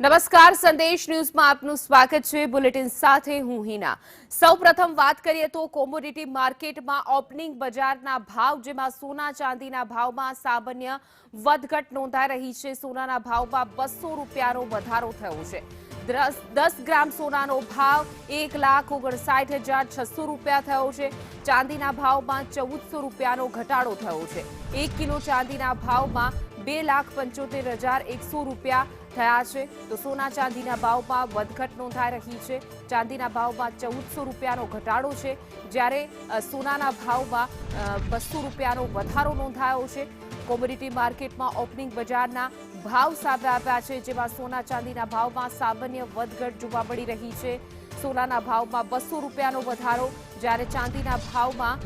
નમસ્કાર સંદેશ ન્યૂઝમાં આપનું સ્વાગત છે। બુલેટિન સાથે હું હિના। સૌપ્રથમ વાત કરીએ તો કોમોડિટી માર્કેટમાં ઓપનિંગ બજારના ભાવ જેમાં સોના ચાંદીના ભાવમાં સામાન્ય વધઘટ નોંધાઈ રહી છે। સોનાના ભાવમાં 200 રૂપિયાનો વધારો થયો છે। 10 ગ્રામ સોનાનો ભાવ 1,59,600 રૂપિયા થયો છે। ચાંદીના ભાવમાં 1400 રૂપિયાનો ઘટાડો થયો છે। 1 કિલો ચાંદીના ભાવમાં 2,75,100 રૂપિયા થયા છે। તો સોના ચાંદીના ભાવમાં વધઘટ નોંધાઈ રહી છે। ચાંદીના ભાવમાં 1400 રૂપિયાનો ઘટાડો છે, જ્યારે સોનાના ભાવમાં 200 રૂપિયાનો વધારો નોંધાયો છે। કોમોડિટી માર્કેટમાં ઓપનિંગ બજારના ભાવ સામે આવ્યા છે, જેમાં સોના ચાંદીના ભાવમાં સામાન્ય વધઘટ જોવા મળી રહી છે। સોનાના ભાવમાં 200 રૂપિયાનો વધારો, જ્યારે ચાંદીના ભાવમાં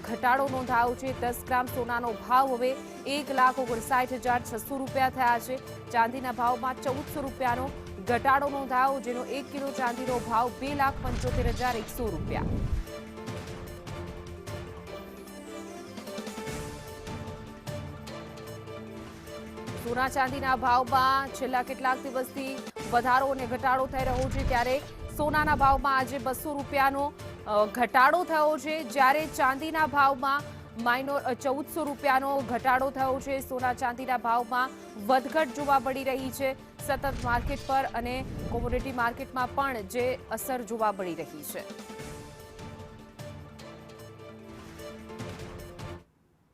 ઘટાડો નોંધાયો છે। 10 ગ્રામ સોનાનો ભાવ હવે 1,59,600 રૂપિયા થયા છે। ચાંદીના ભાવમાં 1400 રૂપિયાનો ઘટાડો નોંધાયો, જેનો 1 કિલો ચાંદીનો ભાવ 2,75,100 રૂપિયા। સોના ચાંદીના ભાવમાં છેલ્લા કેટલાક દિવસથી વધારો અને ઘટાડો થઈ રહ્યો છે, ત્યારે સોનાના ભાવમાં આજે 200 રૂપિયાનો ઘટાડો થયો છે, જ્યારે ચાંદીના ભાવમાં -1400 રૂપિયાનો ઘટાડો થયો છે। સોના ચાંદીના ભાવમાં વધઘટ જોવા મળી રહી છે સતત માર્કેટ પર, અને કોમોડિટી માર્કેટમાં પણ જે અસર જોવા મળી રહી છે।